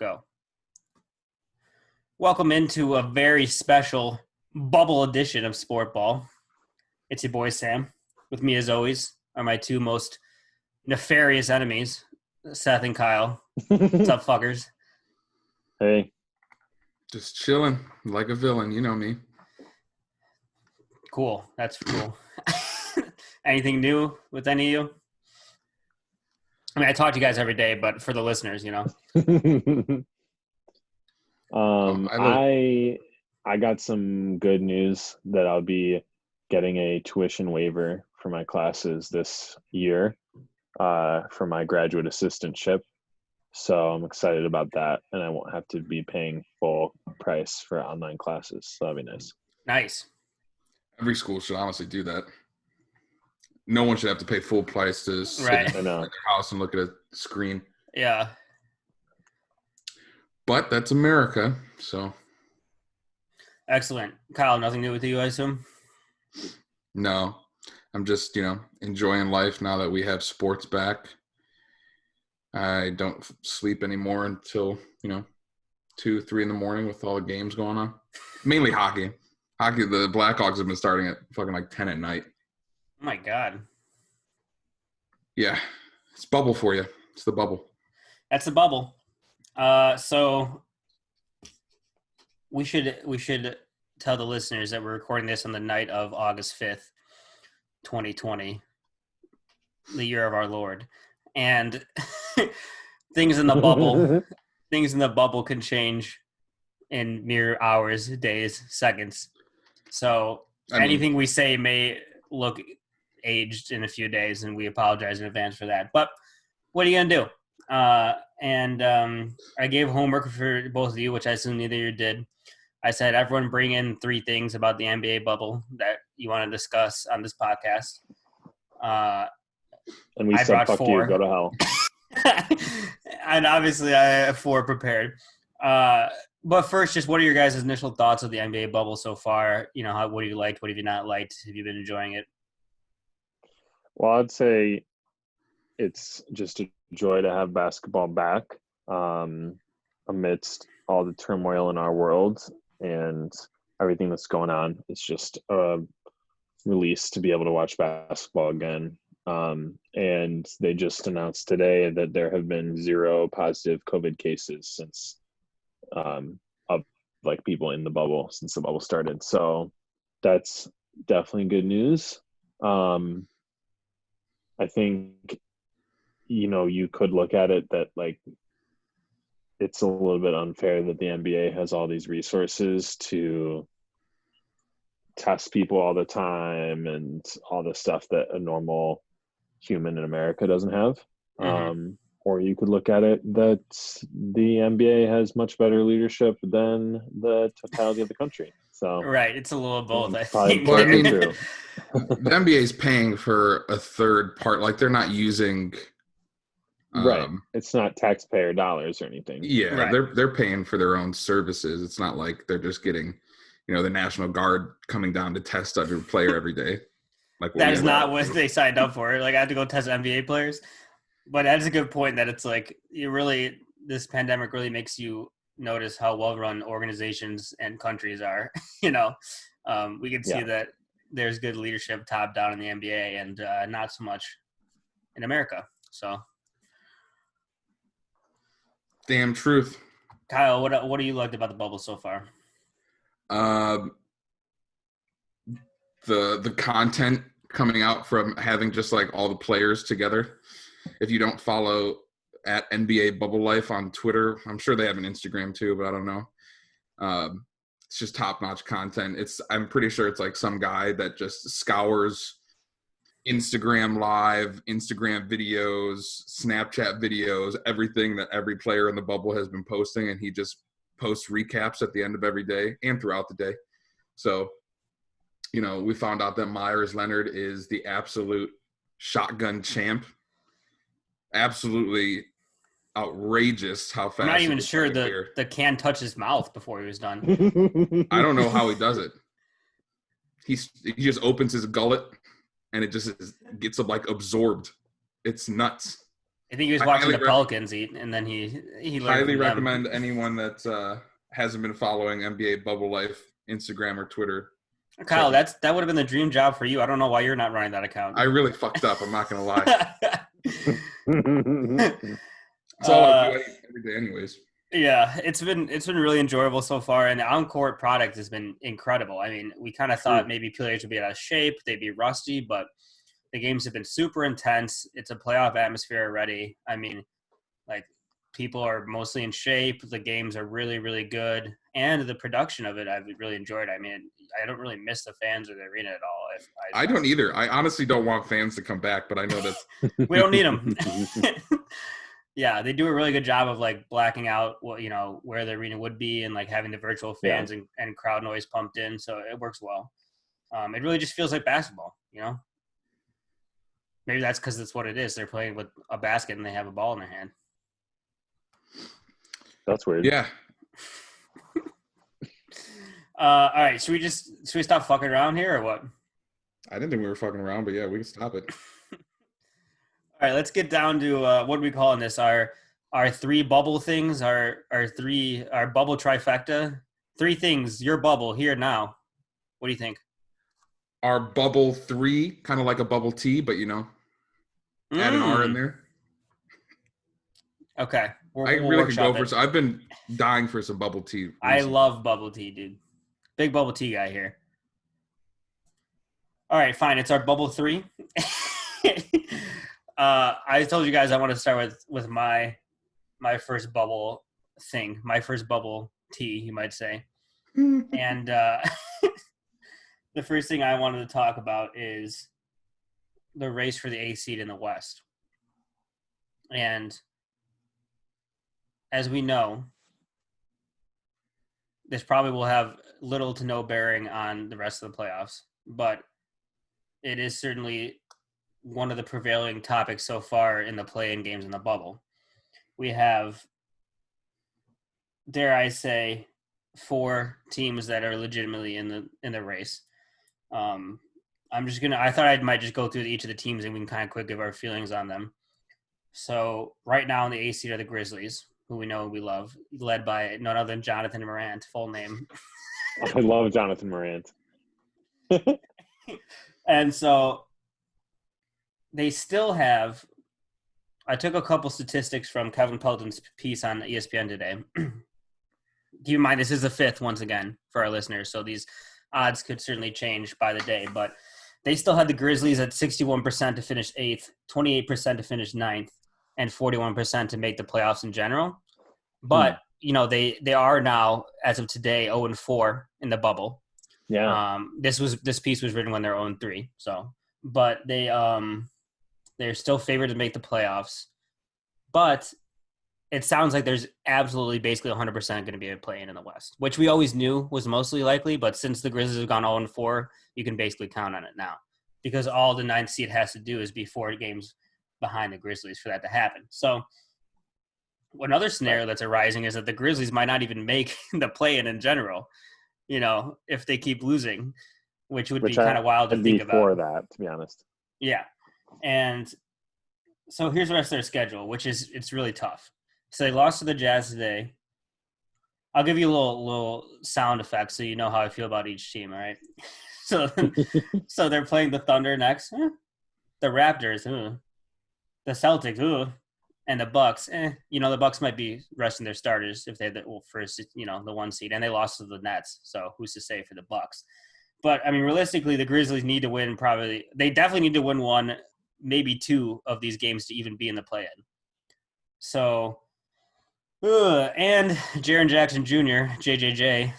Go. Welcome into a very special bubble edition of Sport Ball. It's your boy Sam. With me, as always, are my two most nefarious enemies, Seth and Kyle. What's up, fuckers? Hey. Just chilling like a villain. You know me. Cool. That's cool. Anything new with any of you? I mean, I talk to you guys every day, but for the listeners, you know. I got some good news that I'll be getting a tuition waiver for my classes this year for my graduate assistantship. So I'm excited about that, and I won't have to be paying full price for online classes. So that'll be nice. Nice. Every school should honestly do that. No one should have to pay full price to sit Right. in their house and look at a screen. Yeah. But that's America, so. Excellent. Kyle, nothing new with you, I assume? No. I'm just, enjoying life now that we have sports back. I don't sleep anymore until, 2, 3 in the morning with all the games going on. Mainly hockey. Hockey, the Blackhawks have been starting at fucking like 10 at night. Oh, my God. Yeah. It's bubble for you. It's the bubble. That's the bubble. So we should tell the listeners that we're recording this on the night of August 5th, 2020, the year of our Lord. And things in the bubble can change in mere hours, days, seconds. So anything we say may look aged in a few days, and we apologize in advance for that. But what are you gonna do? I gave homework for both of you, which I assume neither of you did. I said, everyone bring in 3 things about the NBA bubble that you want to discuss on this podcast. And we said, fuck 4. You, go to hell. And obviously I have 4 prepared. But first, just what are your guys' initial thoughts of the NBA bubble so far? What have you liked? What have you not liked? Have you been enjoying it? Well, I'd say it's just a joy to have basketball back amidst all the turmoil in our world and everything that's going on. It's just a release to be able to watch basketball again. And they just announced today that there have been 0 positive COVID cases since of like people in the bubble since the bubble started. So that's definitely good news. I think, you could look at it that like it's a little bit unfair that the NBA has all these resources to test people all the time and all the stuff that a normal human in America doesn't have. Mm-hmm. Or you could look at it that the NBA has much better leadership than the totality of the country. So right, it's a little of both. I think. Well, true. The NBA is paying for a third part. Like they're not using. Right. It's not taxpayer dollars or anything. Yeah, right. They're paying for their own services. It's not like they're just getting, the National Guard coming down to test every player every day. Like that is not what they signed up for. Like I have to go test NBA players. But that is a good point that it's like this pandemic really makes you notice how well-run organizations and countries are. We can see that there's good leadership top down in the NBA and not so much in America. So, damn truth. Kyle, what do you liked about the bubble so far? The content coming out from having just like all the players together. If you don't follow at NBA Bubble Life on Twitter, I'm sure they have an Instagram too, but I don't know. It's just top-notch content. I'm pretty sure it's like some guy that just scours Instagram Live, Instagram videos, Snapchat videos, everything that every player in the bubble has been posting, and he just posts recaps at the end of every day and throughout the day. So, we found out that Myers Leonard is the absolute shotgun champ. Absolutely outrageous how fast. I'm not even sure the can touched his mouth before he was done. I don't know how he does it. He just opens his gullet and it just gets like absorbed. It's nuts. I think he was I watching highly the Pelicans eat, and then he learned highly from them. recommend anyone that hasn't been following NBA Bubble Life Instagram or Twitter. Kyle, that would have been the dream job for you. I don't know why you're not running that account. I really fucked up. I'm not gonna lie. That's all I do every day, anyways. Yeah, it's been really enjoyable so far, and the on-court product has been incredible. I mean, we kind of thought maybe players would be out of shape, they'd be rusty, but the games have been super intense. It's a playoff atmosphere already. I mean, like, people are mostly in shape. The games are really, really good, and the production of it I've really enjoyed. I mean, I don't really miss the fans of the arena at all. I don't either. I honestly don't want fans to come back, but I know that's we don't need them. Yeah, they do a really good job of like blacking out what where the arena would be and like having the virtual fans and crowd noise pumped in, so it works well. It really just feels like basketball, Maybe that's because it's what it is. They're playing with a basket and they have a ball in their hand. That's weird. Yeah. All right, should we stop fucking around here or what? I didn't think we were fucking around, but yeah, we can stop it. All right, let's get down to what are we calling this? Our three bubble things, our bubble trifecta. Three things, your bubble here now. What do you think? Our bubble 3, kind of like a bubble tea, but add an R in there. Okay. I really could go for some. I've been dying for some bubble tea recently. I love bubble tea, dude. Big bubble tea guy here. All right, fine. It's our bubble 3. I told you guys I want to start with my first bubble thing, my first bubble tea, you might say. And the first thing I wanted to talk about is the race for the 8th seed in the West. And as we know, this probably will have little to no bearing on the rest of the playoffs, but it is certainly one of the prevailing topics so far in the play-in games in the bubble. We have, dare I say, 4 teams that are legitimately in the race. I thought I might just go through each of the teams and we can kind of quick give our feelings on them. So right now in the 8th seed are the Grizzlies, who we know we love, led by none other than Jonathan Morant, full name. I love Jonathan Morant. And so they still have – I took a couple statistics from Kevin Pelton's piece on ESPN today. Keep in mind, this is the 5th once again for our listeners, so these odds could certainly change by the day. But they still had the Grizzlies at 61% to finish 8th, 28% to finish 9th, and 41% to make the playoffs in general. But, they are now, as of today, 0-4 in the bubble. Yeah. This piece was written when they're 0-3. So, but they're still favored to make the playoffs. But it sounds like there's absolutely basically 100% going to be a play-in the West, which we always knew was mostly likely. But since the Grizzlies have gone 0-4, you can basically count on it now, because all the 9th seed has to do is be 4 games behind the Grizzlies for that to happen. So another scenario that's arising is that the Grizzlies might not even make the play-in in general, if they keep losing, which would be kind of wild to think about. For that, to be honest. Yeah. And so here's the rest of their schedule, which is it's really tough. So they lost to the Jazz today. I'll give you a little sound effect so you know how I feel about each team, all right? So they're playing the Thunder next. The Raptors, the Celtics, and the Bucks. The Bucks might be resting their starters if they had the first, the 1 seed, and they lost to the Nets. So who's to say for the Bucks? But I mean, realistically, the Grizzlies need to win. They definitely need to win 1, maybe 2 of these games to even be in the play-in. So, and Jaren Jackson Jr., JJJ,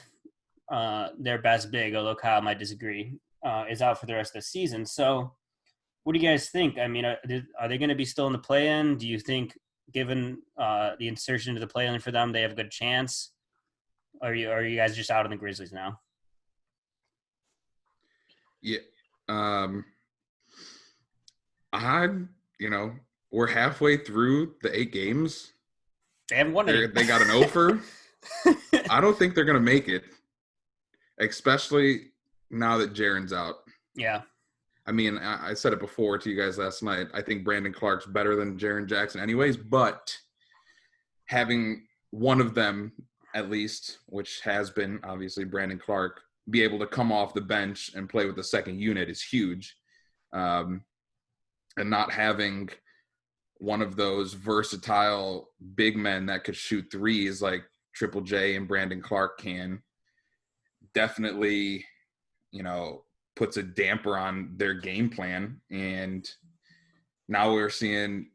their best big, although Kyle might disagree, is out for the rest of the season. So, what do you guys think? I mean, are they going to be still in the play-in? Do you think, given the insertion into the play-in for them, they have a good chance? Or are you guys just out on the Grizzlies now? Yeah. We're halfway through the 8 games. They haven't won any. They got an offer. I don't think they're going to make it, especially now that Jaren's out. Yeah. I mean, I said it before to you guys last night. I think Brandon Clark's better than Jaren Jackson anyways, but having one of them at least, which has been obviously Brandon Clark, be able to come off the bench and play with the second unit is huge. And not having one of those versatile big men that could shoot threes like Triple J and Brandon Clark can definitely, puts a damper on their game plan. And now we're seeing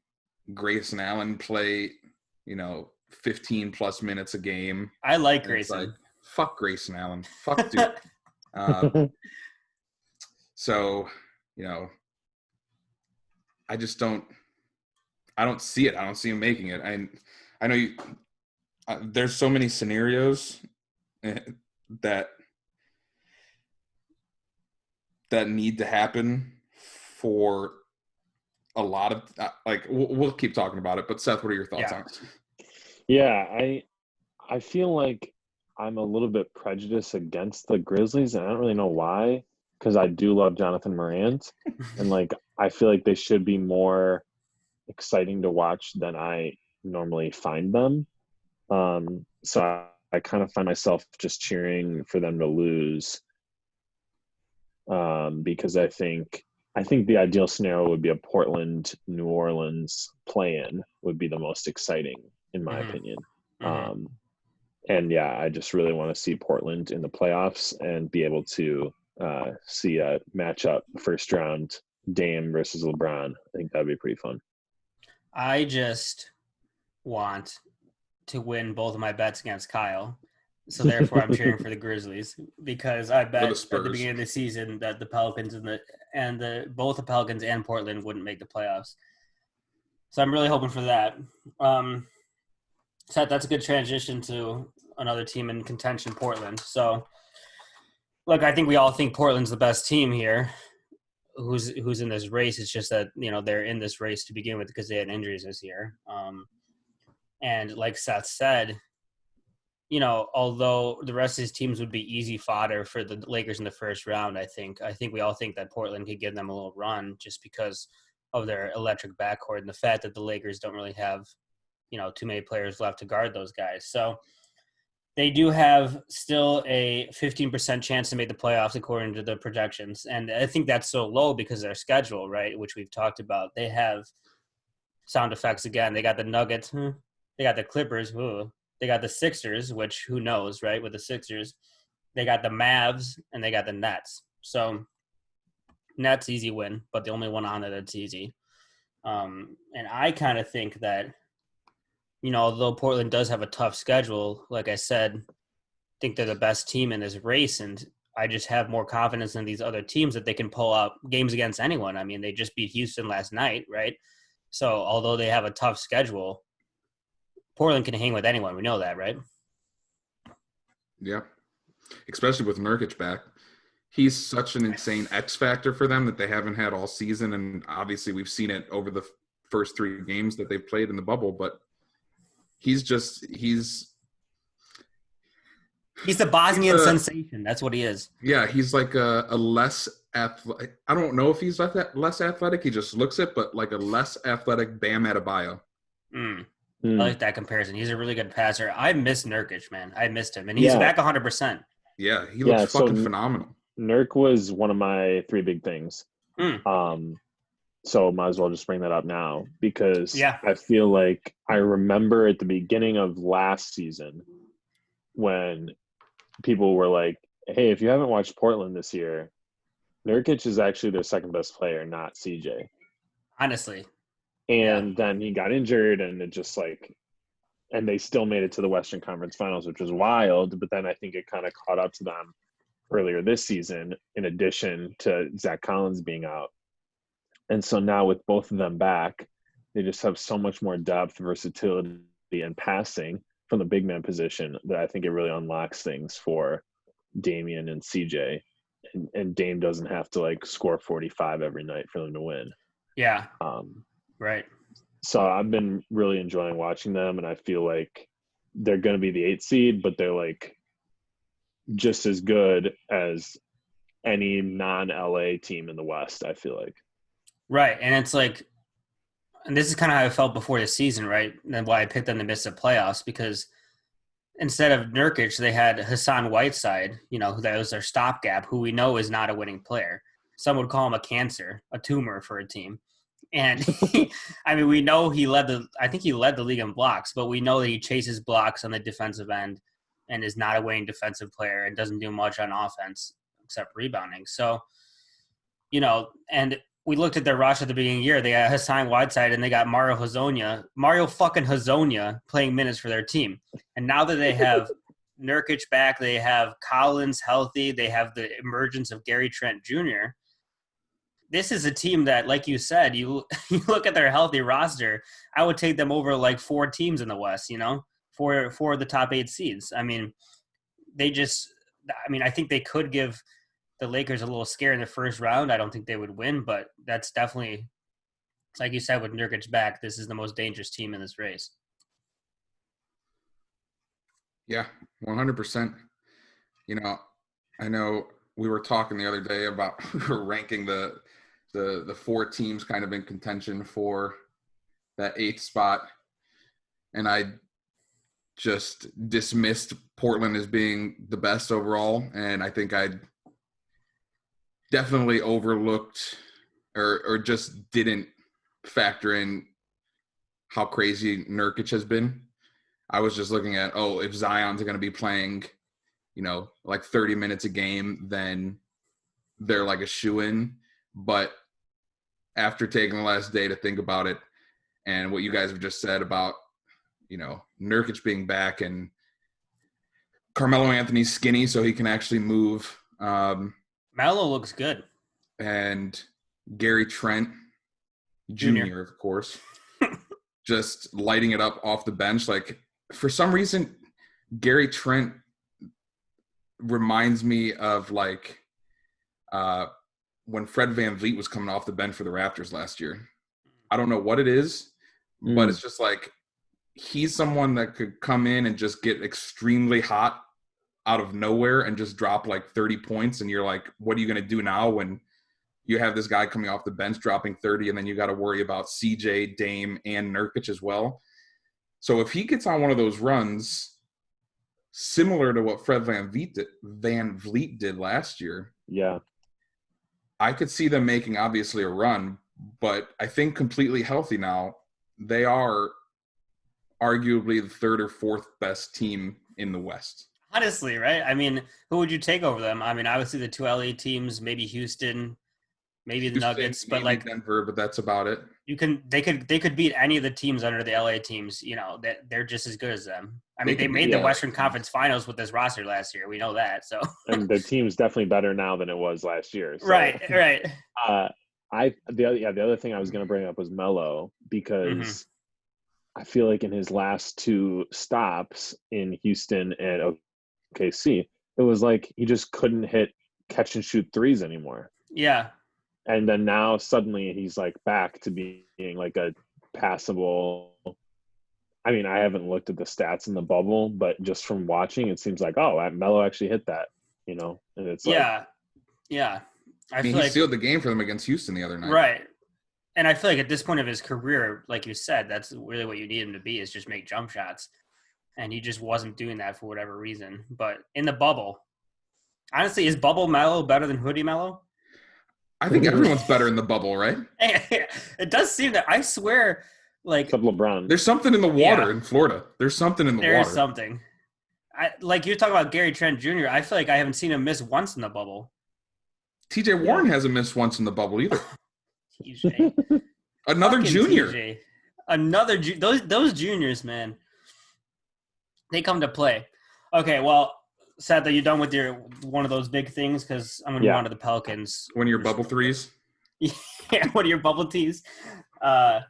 Grayson Allen play, 15 plus minutes a game. I like And it's Grayson. like, fuck Grayson Allen. Fuck dude. So, I just don't see it. I don't see him making it. I know there's so many scenarios that need to happen for a lot of we'll keep talking about it. But Seth, what are your thoughts on it? Yeah, I feel like I'm a little bit prejudiced against the Grizzlies, and I don't really know why, because I do love Jonathan Morant, and I feel like they should be more exciting to watch than I normally find them. So I kind of find myself just cheering for them to lose, because I think the ideal scenario would be a Portland, New Orleans play-in would be the most exciting, in my opinion. And yeah, I just really want to see Portland in the playoffs and be able to see a matchup first round Dame versus LeBron. I think that'd be pretty fun. I just want to win both of my bets against Kyle. So therefore I'm cheering for the Grizzlies, because I bet at the beginning of the season that the Pelicans both the Pelicans and Portland wouldn't make the playoffs. So I'm really hoping for that. Seth, that's a good transition to another team in contention, Portland. So, look, I think we all think Portland's the best team here who's in this race. It's just that, they're in this race to begin with because they had injuries this year. And like Seth said, although the rest of these teams would be easy fodder for the Lakers in the first round, I think we all think that Portland could give them a little run just because of their electric backcourt and the fact that the Lakers don't really have too many players left to guard those guys. So they do have still a 15% chance to make the playoffs according to the projections. And I think that's so low because of their schedule, right, which we've talked about. They have sound effects again. They got the Nuggets. They got the Clippers. They got the Sixers, which who knows, right, with the Sixers. They got the Mavs, and they got the Nets. So Nets, easy win, but the only one on it that's easy. And I kind of think that, although Portland does have a tough schedule, like I said, I think they're the best team in this race, and I just have more confidence in these other teams that they can pull out games against anyone. I mean, they just beat Houston last night, right? So although they have a tough schedule, Portland can hang with anyone. We know that, right? Yeah, especially with Nurkic back. He's such an insane X factor for them that they haven't had all season, and obviously we've seen it over the first 3 games that they've played in the bubble, but he's the Bosnian sensation. That's what he is. Yeah, he's like a less athletic. I don't know if he's less athletic. He just looks it, but like a less athletic Bam Adebayo. I like that comparison. He's a really good passer. I miss Nurkic, man. I missed him, and he's back 100%. Yeah, he looks fucking phenomenal. Nurk was one of my 3 big things. So might as well just bring that up now because I feel like I remember at the beginning of last season when people were like, hey, if you haven't watched Portland this year, Nurkic is actually their second best player, not CJ. Honestly. And then he got injured and it just and they still made it to the Western Conference Finals, which was wild. But then I think it kind of caught up to them earlier this season, in addition to Zach Collins being out. And so now with both of them back, they just have so much more depth, versatility, and passing from the big man position that I think it really unlocks things for Damian and CJ. And Dame doesn't have to score 45 every night for them to win. Yeah. Right. So I've been really enjoying watching them, and I feel like they're going to be the 8th seed, but they're just as good as any non-LA team in the West, I feel like. Right. And it's like, and this is kind of how I felt before the season, right? And why I picked them to miss the playoffs, because instead of Nurkic, they had Hassan Whiteside, that was their stopgap, who we know is not a winning player. Some would call him a cancer, a tumor for a team. And we know I think he led the league in blocks, but we know that he chases blocks on the defensive end and is not a winning defensive player and doesn't do much on offense except rebounding. So, and we looked at their roster at the beginning of the year. They got Hassan Whiteside and they got Mario fucking Hezonja playing minutes for their team. And now that they have Nurkic back, they have Collins healthy, they have the emergence of Gary Trent Jr., this is a team that, like you said, you look at their healthy roster, I would take them over like 4 teams in the West, for the top 8 seeds. I think they could give the Lakers a little scare in the first round. I don't think they would win, but that's definitely, like you said, with Nurkic back, this is the most dangerous team in this race. Yeah, 100%. I know we were talking the other day about we were ranking the 4 teams kind of in contention for that 8th spot, and I just dismissed Portland as being the best overall, and I think I definitely overlooked or just didn't factor in how crazy Nurkic has been. I was just looking at, if Zion's going to be playing, like 30 minutes a game, then they're like a shoo-in. But after taking the last day to think about it and what you guys have just said about, Nurkic being back and Carmelo Anthony's skinny so he can actually move. Melo looks good. And Gary Trent Jr., of course, just lighting it up off the bench. Like, for some reason, Gary Trent reminds me of like when Fred VanVleet was coming off the bench for the Raptors last year. I don't know what it is, but it's just like he's someone that could come in and just get extremely hot out of nowhere and just drop like 30 points. And you're like, what are you going to do now when you have this guy coming off the bench dropping 30 and then you got to worry about CJ, Dame, and Nurkic as well. So if he gets on one of those runs similar to what Fred VanVleet did last year, yeah, I could see them making obviously a run, but I think completely healthy now, they are arguably the 3rd or 4th best team in the West. Honestly, right? Who would you take over them? Obviously the 2 LA teams, maybe Houston, maybe the Nuggets, but like Denver, but that's about it. They could beat any of the teams under the LA teams, that they're just as good as them. They made the Western Conference Finals with this roster last year. We know that. So and the team's definitely better now than it was last year. So. Right. The other thing I was going to bring up was Melo, because I feel like in his last 2 stops in Houston and OKC, it was like he just couldn't hit catch and shoot threes anymore. Yeah. And then now suddenly he's like back to being like a passable. I haven't looked at the stats in the bubble, but just from watching, it seems like, Melo actually hit that, and it's yeah. I mean, feel he sealed the game for them against Houston the other night. Right. And I feel like at this point of his career, like you said, that's really what you need him to be, is just make jump shots. And he just wasn't doing that for whatever reason. But in the bubble, honestly, is Bubble Melo better than Hoodie Melo? I think everyone's better in the bubble, right? It does seem that, I swear, like, except LeBron. There's something in the water in Florida. There's something in the water. There's something. Like you're talking about Gary Trent Jr., I feel like I haven't seen him miss once in the bubble. TJ Warren hasn't missed once in the bubble either. TJ. Another Fucking junior. TJ. Those juniors, man. They come to play. Okay, well, sad that you're done with your one of those big things, because I'm going to move on to the Pelicans. One of your bubble threes? Yeah, one of your bubble tees. The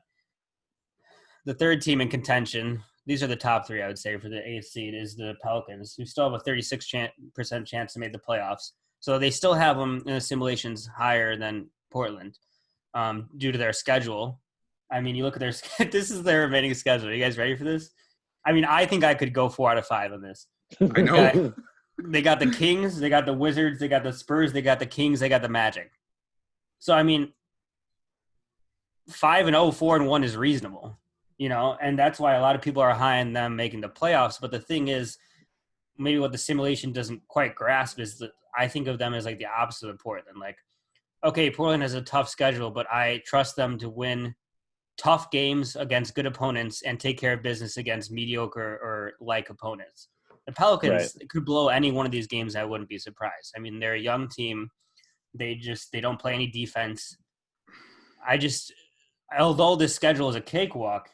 3rd team in contention, these are the top 3, I would say, for the 8th seed, is the Pelicans, who still have a 36% chance to make the playoffs. So they still have them in the simulations higher than Portland due to their schedule. You look at their – this is their remaining schedule. Are you guys ready for this? I think I could go 4 out of 5 on this. I know. They got the Kings, they got the Wizards, they got the Spurs, they got the Kings, they got the Magic. So I mean, 5-0, 4-1 is reasonable, and that's why a lot of people are high on them making the playoffs. But the thing is, maybe what the simulation doesn't quite grasp is that I think of them as like the opposite of Portland. Like, okay, Portland has a tough schedule, but I trust them to win tough games against good opponents and take care of business against mediocre or like opponents. The Pelicans could blow any one of these games. I wouldn't be surprised. I mean, they're a young team. They don't play any defense. Although this schedule is a cakewalk,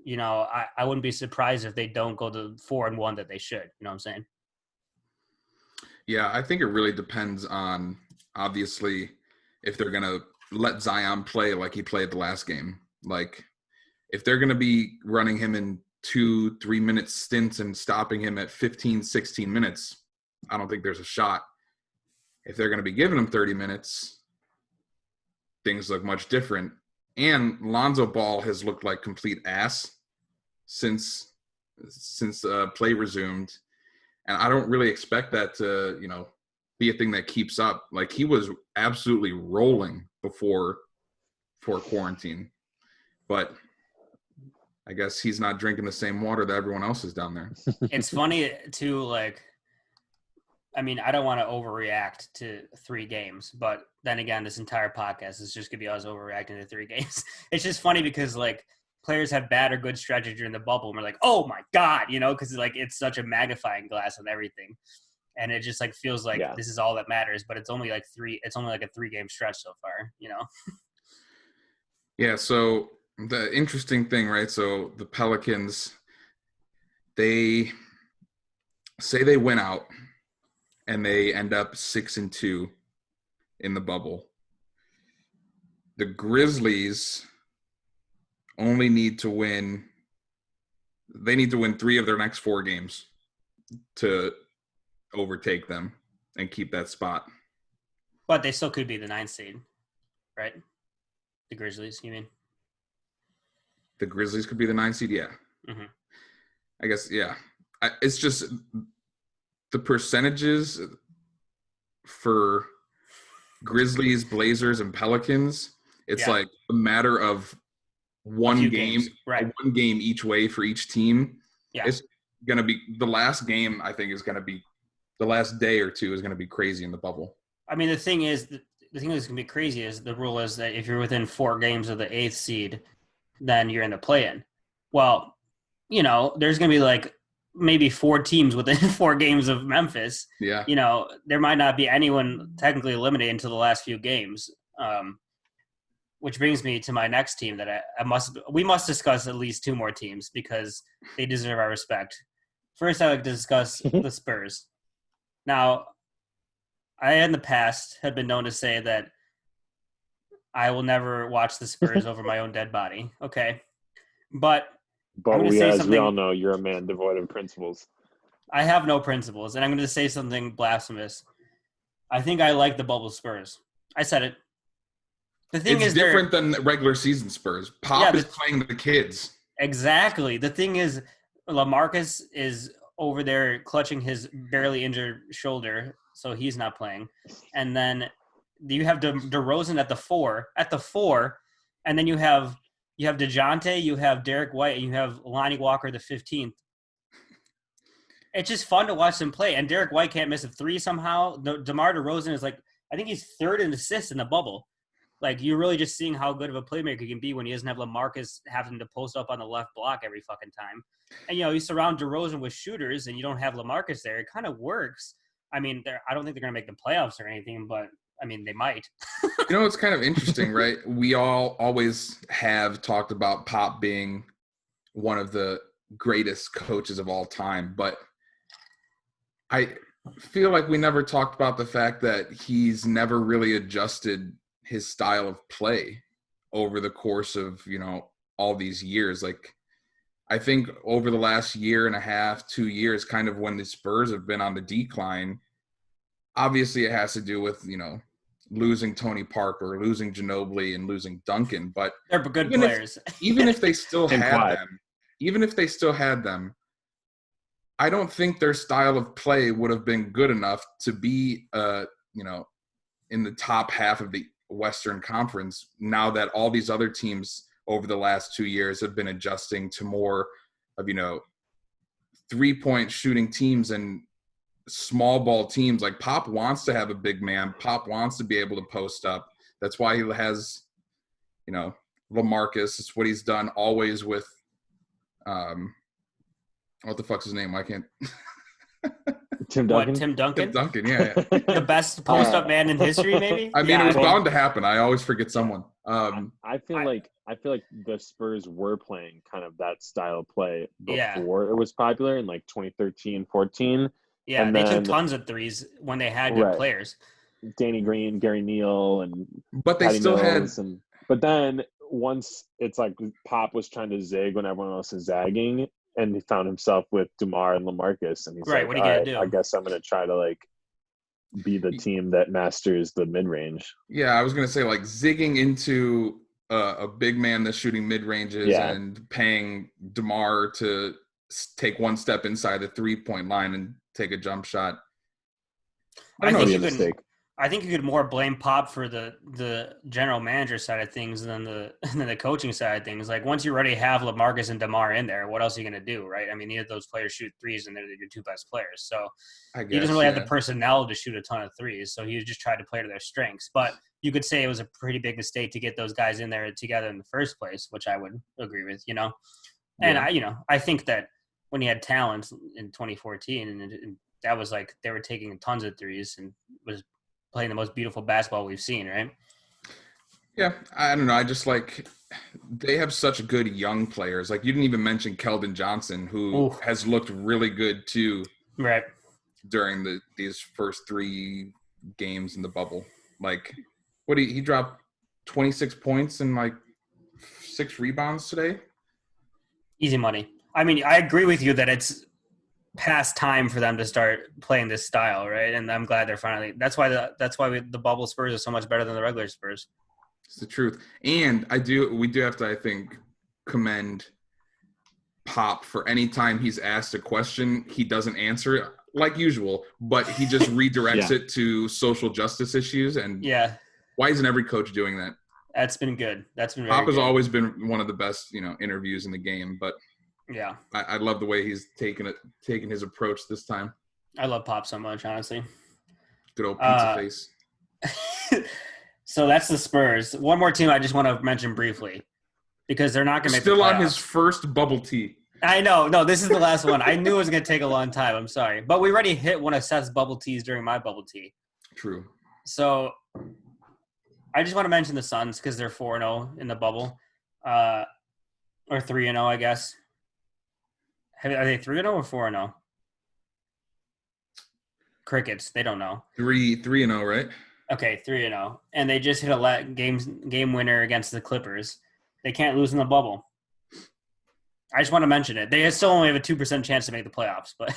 I wouldn't be surprised if they don't go to 4-1 that they should. You know what I'm saying? Yeah, I think it really depends on, obviously, if they're going to let Zion play like he played the last game. Like, if they're going to be running him in 2-3 minute stints and stopping him at 15, 16 minutes, I don't think there's a shot. If they're going to be giving him 30 minutes, things look much different. And Lonzo Ball has looked like complete ass since play resumed. And I don't really expect that to, be a thing that keeps up. Like, he was absolutely rolling before quarantine. But I guess he's not drinking the same water that everyone else is down there. It's funny, too, like, I mean, I don't want to overreact to 3 games, but then again, this entire podcast is just going to be us overreacting to 3 games. It's just funny because, like, players have bad or good stretches during the bubble, and we're like, oh, my God, because, like, it's such a magnifying glass on everything. And it just, like, feels like this is all that matters, but it's only like a 3-game stretch so far, Yeah, so the interesting thing, right? So the Pelicans, they say they win out and they end up 6-2 in the bubble. The Grizzlies only need to win. They need to win 3 of their next 4 games to overtake them and keep that spot. But they still could be the 9th seed, right? The Grizzlies, you mean? The Grizzlies could be the 9th seed, yeah. Mm-hmm. I guess, yeah. It's just the percentages for Grizzlies, Blazers, and Pelicans. It's like a matter of one game, right? One game each way for each team. Yeah. It's going to be the last game. I think is going to be the last day or two is going to be crazy in the bubble. I mean, the thing that's going to be crazy is the rule is that if you're within 4 games of the 8th seed, then you're in the play-in. Well, there's going to be like maybe 4 teams within 4 games of Memphis. Yeah. There might not be anyone technically eliminated until the last few games. Which brings me to my next team that we must discuss at least 2 more teams because they deserve our respect. First, I'd like to discuss the Spurs. Now, I in the past have been known to say that I will never watch the Spurs over my own dead body. Okay. But we all know, you're a man devoid of principles. I have no principles, and I'm going to say something blasphemous. I think I like the bubble Spurs. I said it. The thing is different than regular season Spurs. Pop is playing the kids. Exactly. The thing is, LaMarcus is over there clutching his barely injured shoulder, so he's not playing. And then you have DeRozan at the 4, and then you have DeJounte, you have Derek White, and you have Lonnie Walker the 15th. It's just fun to watch them play. And Derek White can't miss a 3 somehow. DeMar DeRozan is like, I think he's 3rd in assists in the bubble. Like, you're really just seeing how good of a playmaker he can be when he doesn't have LaMarcus having to post up on the left block every fucking time. And, you surround DeRozan with shooters and you don't have LaMarcus there. It kind of works. I mean, I don't think they're going to make the playoffs or anything, but, I mean, they might. It's kind of interesting, right? We all always have talked about Pop being one of the greatest coaches of all time, but I feel like we never talked about the fact that he's never really adjusted his style of play over the course of, all these years. Like, I think over the last year and a half, 2 years, kind of when the Spurs have been on the decline, obviously it has to do with, losing Tony Parker, losing Ginobili, and losing Duncan. But they're good players. Even if they still had them, I don't think their style of play would have been good enough to be, in the top half of the Western Conference. Now that all these other teams over the last 2 years have been adjusting to more of, 3-point shooting teams and small ball teams. Like Pop wants to have a big man. Pop wants to be able to post up. That's why he has, LaMarcus. It's what he's done always with, what the fuck's his name? I can't. Tim Duncan. What, Tim Duncan? Tim Duncan, yeah. The best post-up man in history, maybe? I mean, it was bound to happen. I always forget someone. I feel like the Spurs were playing kind of that style of play Yeah. before it was popular in like 2013, 14. Yeah, And they then- took tons of threes when they had good Right. players. Danny Green, Gary Neal, and But they Patty still had Mills but then once it's like Pop was trying to zig when everyone else is zagging, and he found himself with DeMar and LaMarcus, and he's Right, like, what are you gonna do? I guess I'm gonna try to like be the team that masters the mid range. Yeah, I was going to say, like, zigging into a big man that's shooting mid-ranges Yeah. and paying DeMar to take one step inside the three-point line and take a jump shot. I don't think know, you Be a could. mistake. I think you could more blame Pop for the general manager side of things than the than the coaching side of things. Like once you already have LaMarcus and DeMar in there, what else are you going to do, right? I mean, neither of those players shoot threes, and they're your two best players. So I guess, he doesn't really have yeah. the personnel to shoot a ton of threes. So he just tried to play to their strengths. But you could say it was a pretty big mistake to get those guys in there together in the first place, which I would agree with. And Yeah. I think that when he had talent in 2014, and that was like they were taking tons of threes and was playing the most beautiful basketball we've seen, right? Yeah, I don't know. I just like they have such good young players. Like you didn't even mention Keldon Johnson, who Ooh. has looked really good too Right. during these first 3 games in the bubble. Like, he dropped 26 points and like 6 rebounds today. Easy money. I mean, I agree with you that it's past time for them to start playing this style, right? And I'm glad they're finally. That's why the bubble Spurs are so much better than the regular Spurs. It's the truth. And we do have to, I think, commend Pop for any time he's asked a question, he doesn't answer it like usual, but he just redirects Yeah. it to social justice issues. And Yeah, why isn't every coach doing that? that's been good. That's been very Pop has good. always been one of the best, interviews in the game, but Yeah, I love the way he's taken his approach this time. I love Pop so much, honestly. Good old pizza face. So that's the Spurs. One more team I just want to mention briefly because they're not going to make Still the on playoffs. his first bubble tee. I know. No, this is the last one. I knew it was going to take a long time. I'm sorry. But we already hit one of Seth's bubble tees during my bubble tee. True. So I just want to mention the Suns because they're 4-0 in the bubble. Or 3-0, I guess. Are they 3-0 or 4-0? Crickets. They don't know. 3-0, right? Okay, 3-0. And they just hit a game winner against the Clippers. They can't lose in the bubble. I just want to mention it. They still only have a 2% chance to make the playoffs, but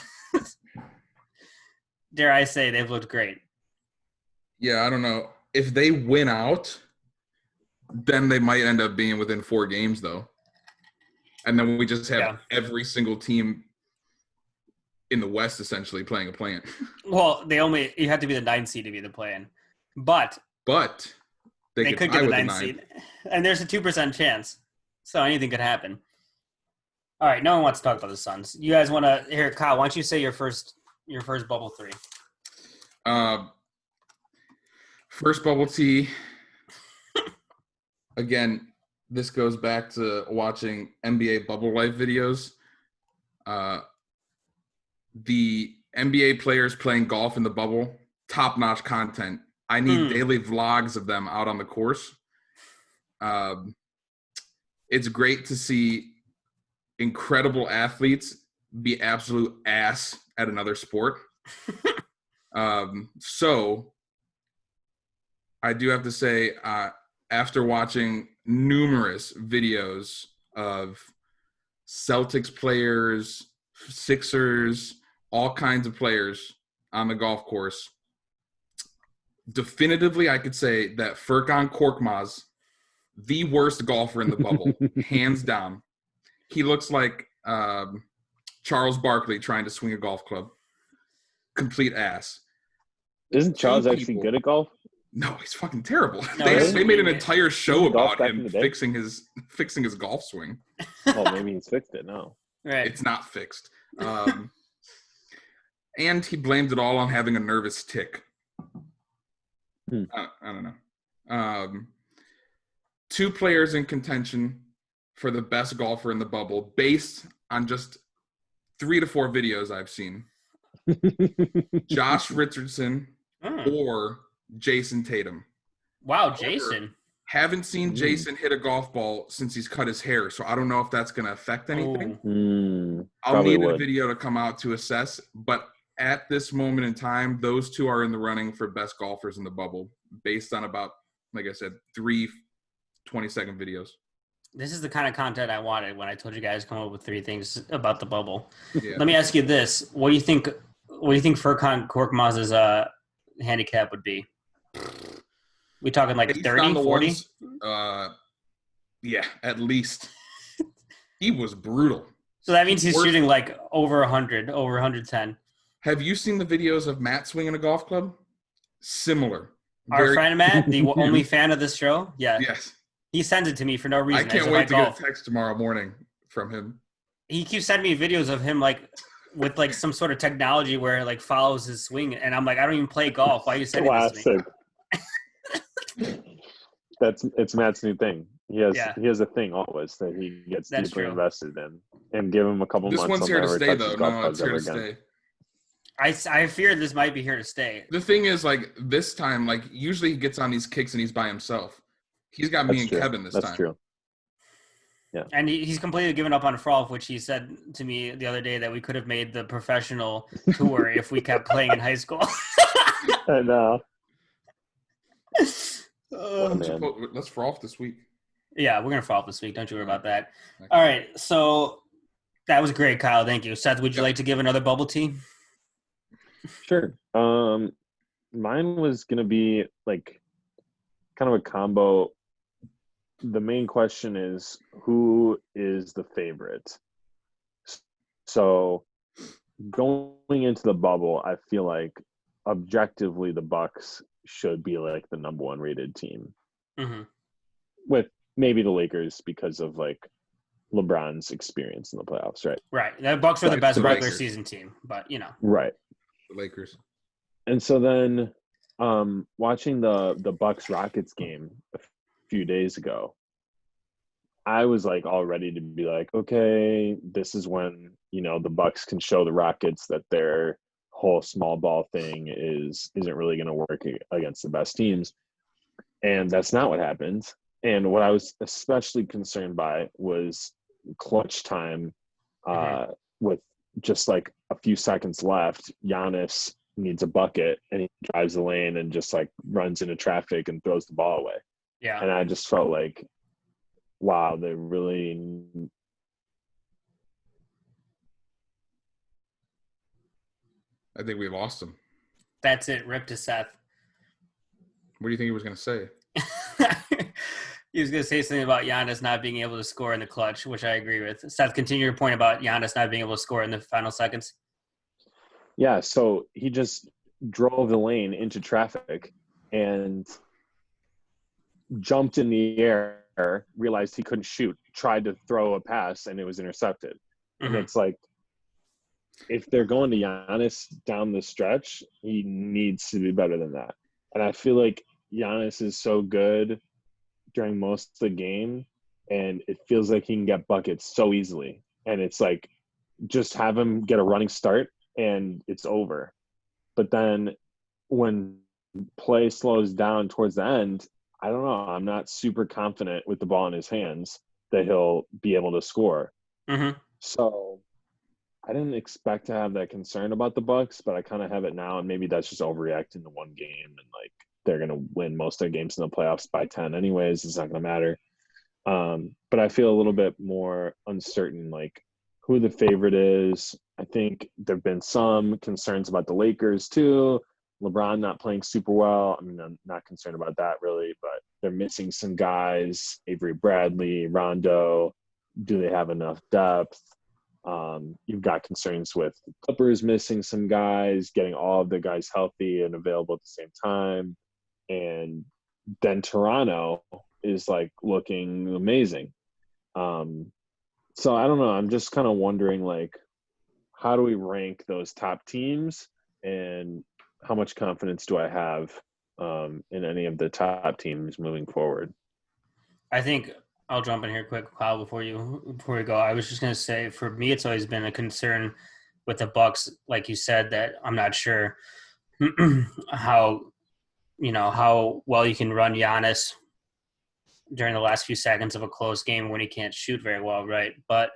dare I say they've looked great. Yeah, I don't know. If they win out, then they might end up being within 4 games, though. And then we just have every single team in the West essentially playing a play-in. Well, you have to be the 9th seed to be the play-in. But they could tie get the with 9th seed. And there's a 2% chance. So anything could happen. All right, no one wants to talk about the Suns. You guys want to – here, Kyle, why don't you say your first bubble 3? First bubble tee. Again, this goes back to watching NBA Bubble Life videos. The NBA players playing golf in the bubble, top-notch content. I need daily vlogs of them out on the course. It's great to see incredible athletes be absolute ass at another sport. So I do have to say, after watching numerous videos of Celtics players, Sixers, all kinds of players on the golf course, definitively I could say that Furkan Korkmaz, the worst golfer in the bubble, hands down. He looks like Charles Barkley trying to swing a golf club. Complete ass. Isn't Charles actually people- good at golf? No, he's fucking terrible. No, They made an really? entire show He golfed about back in him the day? fixing his golf swing. Oh, maybe he's fixed it now. Right. It's not fixed. And he blamed it all on having a nervous tick. Hmm. I don't know. 2 players in contention for the best golfer in the bubble based on just 3 to 4 videos I've seen. Josh Richardson Mm. or Jason Tatum. Wow, Jason. Haven't seen Mm. Jason hit a golf ball since he's cut his hair, so I don't know if that's going to affect anything. Ooh. I'll Probably need a would. video to come out to assess, but at this moment in time, those 2 are in the running for best golfers in the bubble based on about, like I said, 3 20-second videos. This is the kind of content I wanted when I told you guys to come up with 3 things about the bubble. Yeah. Let me ask you this: What do you think Furkan Korkmaz's handicap would be? We talking like Based 30, on the 40? ones, yeah, at least. He was brutal. So that means he's Worst- shooting like over 100, over 110. Have you seen the videos of Matt swinging a golf club? Similar. Our Very- friend Matt, the only fan of this show, yeah, Yes. he sends it to me for no I reason. can't as if wait to golf. get a text tomorrow morning from him. He keeps sending me videos of him like with like some sort of technology where it like follows his swing, and I'm like, I don't even play golf. Why are you sending this to me? Classic. It's Matt's new thing. He has a thing always that he gets That's deeply true. invested in, and give him a couple This months. one's he'll here to never stay, touch though. his golf No, clubs it's here to ever again. stay. I fear this might be here to stay. The thing is, like, this time, like, usually he gets on these kicks and he's by himself. He's got me That's and true. Kevin this That's time. true. And he's completely given up on Frolf, which he said to me the other day that we could have made the professional tour if we kept playing in high school. And Oh, man. Let's Frolf this week. yeah, we're gonna Frolf this week. Don't you worry about that. All right, so that was great, Kyle. Thank you. Seth, would you like to give another bubble tea? Sure. Mine was gonna be like kind of a combo. The main question is who is the favorite? So going into the bubble, I feel like objectively the Bucks should be like the number 1 rated team, Mm-hmm. with maybe the Lakers because of like LeBron's experience in the playoffs, right? Right. The Bucks were the Right, best the regular Lakers. season team, but you know. Right. The Lakers. And so then watching the Bucks Rockets game a few days ago, I was like all ready to be like, okay, this is when, the Bucks can show the Rockets that their whole small ball thing isn't really going to work against the best teams. And that's not what happened. And what I was especially concerned by was clutch time with just like a few seconds left. Giannis needs a bucket and he drives the lane and just like runs into traffic and throws the ball away. Yeah. And I just felt like, wow, they really I think we lost him. That's it. Rip to Seth. What do you think he was going to say? He was going to say something about Giannis not being able to score in the clutch, which I agree with. Seth, continue your point about Giannis not being able to score in the final seconds. Yeah, so he just drove the lane into traffic and jumped in the air, realized he couldn't shoot, tried to throw a pass, and it was intercepted. And Mhm. it's like, if they're going to Giannis down the stretch, he needs to be better than that. And I feel like Giannis is so good during most of the game, and it feels like he can get buckets so easily. And it's like, just have him get a running start, and it's over. But then when play slows down towards the end, I don't know. I'm not super confident with the ball in his hands that he'll be able to score. Mhm. So I didn't expect to have that concern about the Bucks, but I kind of have it now, and maybe that's just overreacting to one game, and like they're gonna win most of their games in the playoffs by 10 anyways. It's not gonna matter. But I feel a little bit more uncertain, like who the favorite is. I think there've been some concerns about the Lakers too. LeBron not playing super well. I mean, I'm not concerned about that really, but they're missing some guys. Avery Bradley, Rondo. Do they have enough depth? You've got concerns with the Clippers missing some guys, getting all of the guys healthy and available at the same time. And then Toronto is like looking amazing. So I don't know. I'm just kind of wondering, like, how do we rank those top teams, and how much confidence do I have in any of the top teams moving forward? I think I'll jump in here quick, Kyle, before we go. I was just gonna say, for me, it's always been a concern with the Bucks, like you said, that I'm not sure how how well you can run Giannis during the last few seconds of a close game when he can't shoot very well, right? But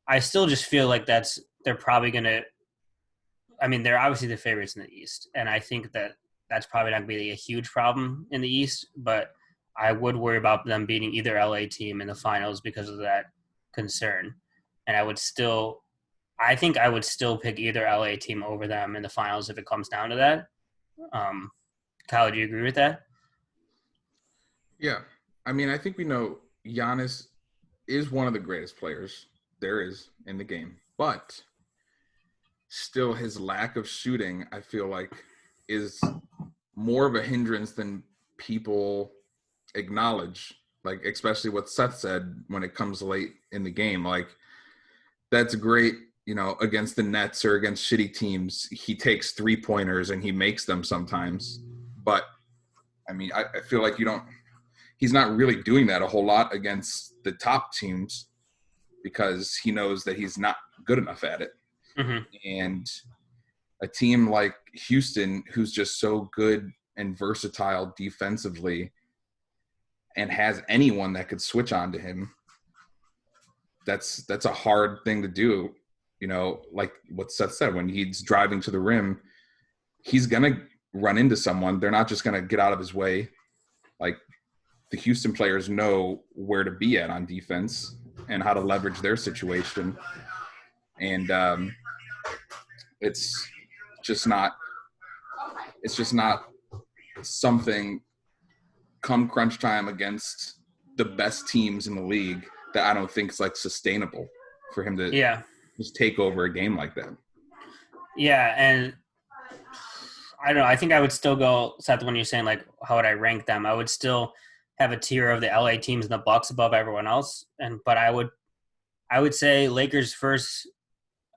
I still just feel like they're probably gonna. I mean, they're obviously the favorites in the East, and I think that's probably not going to be a huge problem in the East, but I would worry about them beating either LA team in the finals because of that concern. And I think I would still pick either LA team over them in the finals if it comes down to that. Kyle, do you agree with that? Yeah. I mean, I think we know Giannis is one of the greatest players there is in the game, but still his lack of shooting, I feel like, is more of a hindrance than people acknowledge. Like, especially what Seth said when it comes late in the game. Like, that's great, against the Nets or against shitty teams. He takes 3-pointers and he makes them sometimes. But, I mean, I feel like he's not really doing that a whole lot against the top teams because he knows that he's not good enough at it. Mm-hmm. And a team like Houston, who's just so good and versatile defensively and has anyone that could switch on to him, that's a hard thing to do. Like what Seth said, when he's driving to the rim, he's going to run into someone. They're not just going to get out of his way. Like, the Houston players know where to be at on defense and how to leverage their situation. And it's just not something come crunch time against the best teams in the league that I don't think is like sustainable for him to just take over a game like that. Yeah, and I don't know. I think I would still go, Seth, when you're saying like how would I rank them? I would still have a tier of the LA teams and the Bucks above everyone else, but I would say Lakers first.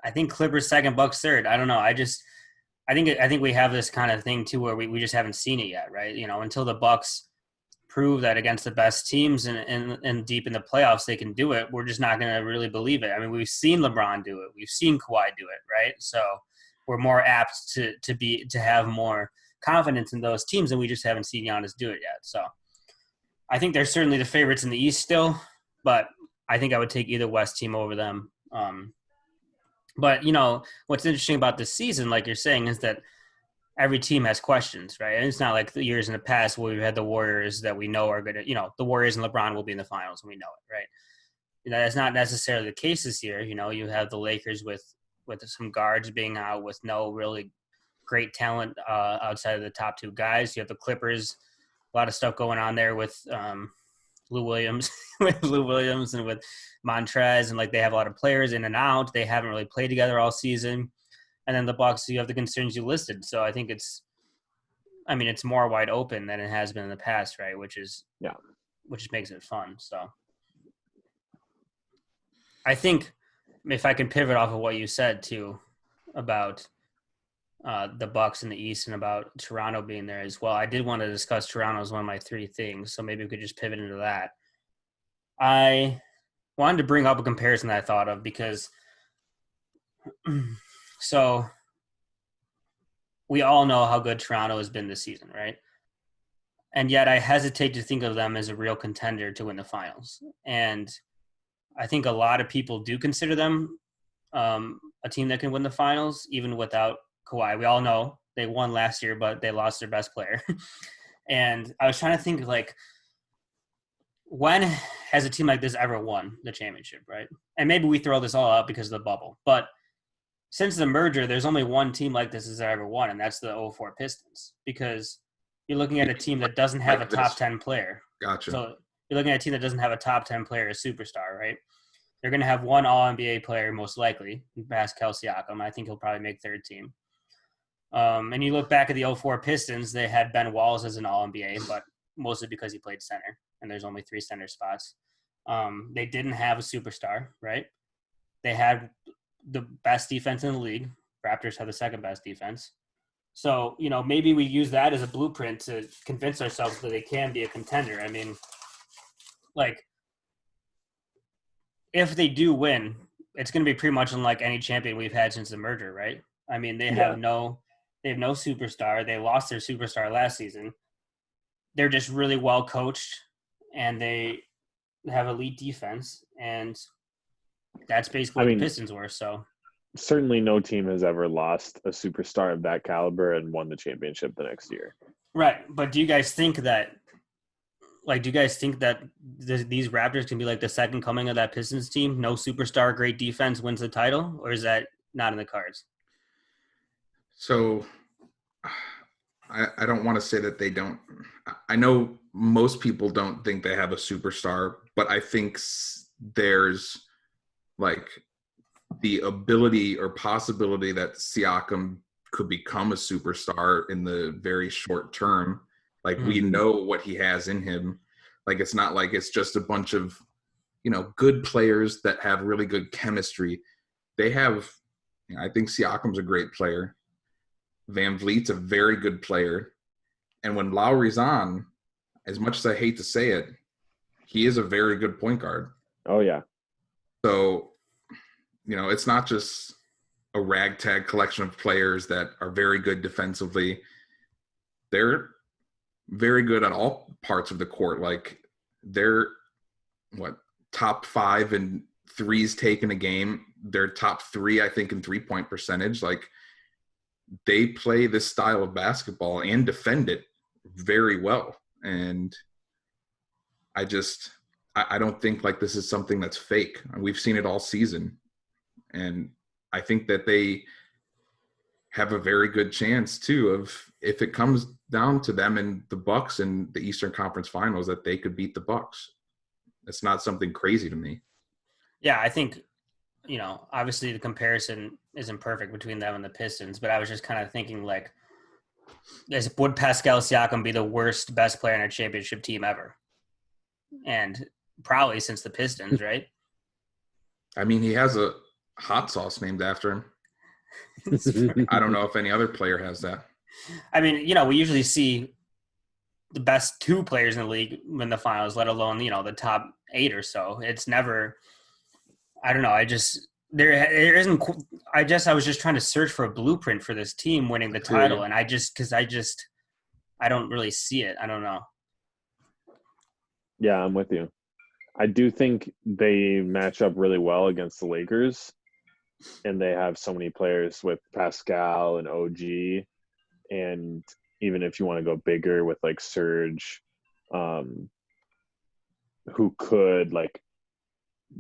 I think Clippers second, Bucks third. I don't know. I think we have this kind of thing too where we just haven't seen it yet, right? Until the Bucks prove that against the best teams and deep in the playoffs they can do it, we're just not going to really believe it. I mean, we've seen LeBron do it, we've seen Kawhi do it, right? So we're more apt to have more confidence in those teams, and we just haven't seen Giannis do it yet. So I think they're certainly the favorites in the East still, but I think I would take either West team over them. But, what's interesting about this season, like you're saying, is that every team has questions, right? And it's not like the years in the past where we've had the Warriors that we know are going to, the Warriors and LeBron will be in the finals, and we know it, right? That's not necessarily the case this year. You have the Lakers with some guards being out with no really great talent outside of the top two guys. You have the Clippers, a lot of stuff going on there with Lou Williams, and with Montrez, and like they have a lot of players in and out. They haven't really played together all season. And then the Bucks, you have the concerns you listed. So I think it's more wide open than it has been in the past, right? Which makes it fun. So I think if I can pivot off of what you said too about the Bucks in the East and about Toronto being there as well, I did want to discuss Toronto as one of my three things. So maybe we could just pivot into that. I wanted to bring up a comparison that I thought of because so we all know how good Toronto has been this season, right? And yet I hesitate to think of them as a real contender to win the finals. And I think a lot of people do consider them a team that can win the finals, even without Kawhi. We all know they won last year, but they lost their best player. And I was trying to think, like, when has a team like this ever won the championship, right? And maybe we throw this all out because of the bubble. But since the merger, there's only one team like this has ever won, and that's the 2004 Pistons. Because you're looking at a team that doesn't have a top 10 player. Gotcha. So you're looking at a team that doesn't have a top 10 player, a superstar, right? They're going to have one All-NBA player most likely, Pascal Siakam. I think he'll probably make third team. And you look back at the 04 Pistons, they had Ben Wallace as an All-NBA, but mostly because he played center, and there's only 3 center spots. They didn't have a superstar, right? They had the best defense in the league. Raptors have the second best defense. So, maybe we use that as a blueprint to convince ourselves that they can be a contender. I mean, if they do win, it's going to be pretty much unlike any champion we've had since the merger, right? I mean, they have no superstar. They lost their superstar last season. They're just really well coached, and they have elite defense, and that's basically what the Pistons were. So certainly no team has ever lost a superstar of that caliber and won the championship the next year. Right, but do you guys think that these Raptors can be like the second coming of that Pistons team? No superstar, great defense wins the title, or is that not in the cards? So I don't want to say that they don't. I know most people don't think they have a superstar, but I think there's like the ability or possibility that Siakam could become a superstar in the very short term. Like we know what he has in him. Like it's not like it's just a bunch of, good players that have really good chemistry. They have, I think Siakam's a great player. Van Vliet's a very good player. And when Lowry's on, as much as I hate to say it, he is a very good point guard. Oh, yeah. So, it's not just a ragtag collection of players that are very good defensively. They're very good on all parts of the court. Like they're top 5 in threes taken a game. They're top 3, I think, in 3-point percentage. Like they play this style of basketball and defend it very well. And I don't think like this is something that's fake. We've seen it all season. And I think that they have a very good chance too of, if it comes down to them and the Bucks in the Eastern Conference Finals, that they could beat the Bucks. It's not something crazy to me. Yeah, I think, obviously the comparison isn't perfect between them and the Pistons, but I was just kind of thinking like, would Pascal Siakam be the best player in a championship team ever? And probably since the Pistons, right? I mean, he has a hot sauce named after him. I don't know if any other player has that. I mean, we usually see the best 2 players in the league win the finals, let alone, the top 8 or so. It's never, I don't know. I was just trying to search for a blueprint for this team winning the title. And I don't really see it. I don't know. Yeah, I'm with you. I do think they match up really well against the Lakers. And they have so many players with Pascal and OG. And even if you want to go bigger with like Serge, who could like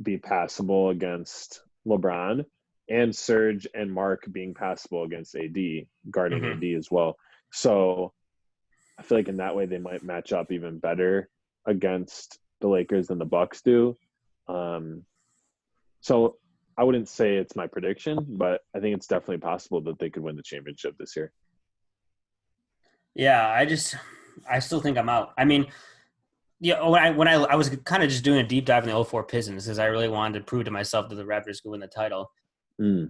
be passable against LeBron, and Serge and Mark being passable against AD, guarding AD as well. So I feel like in that way they might match up even better against the Lakers than the Bucks do. So I wouldn't say it's my prediction, but I think it's definitely possible that they could win the championship this year. Yeah, I still think I'm out. I mean, when I was kind of just doing a deep dive in the 04 Pistons because I really wanted to prove to myself that the Raptors could win the title.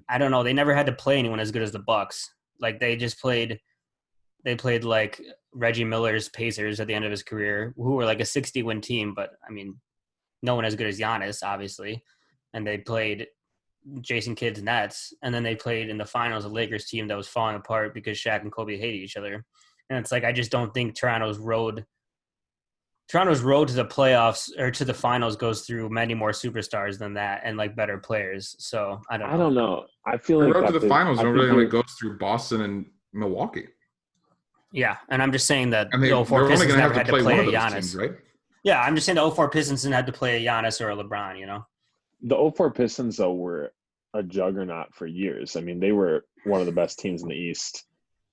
I don't know. They never had to play anyone as good as the Bucks. Like they played like Reggie Miller's Pacers at the end of his career, who were like a 60-win team, but I mean, no one as good as Giannis, obviously. And they played Jason Kidd's Nets, and then they played in the finals a Lakers team that was falling apart because Shaq and Kobe hated each other. And it's like I just don't think Toronto's road to the playoffs or to the finals goes through many more superstars than that and like better players. So I don't know. I feel the like road to the finals only goes through Boston and Milwaukee. Yeah, and I'm just saying that and the 04 Pistons never had to play a Giannis. Teams, right? Yeah, I'm just saying the 04 Pistons didn't have to play a Giannis or a LeBron, The 04 Pistons, though, were a juggernaut for years. I mean, they were one of the best teams in the East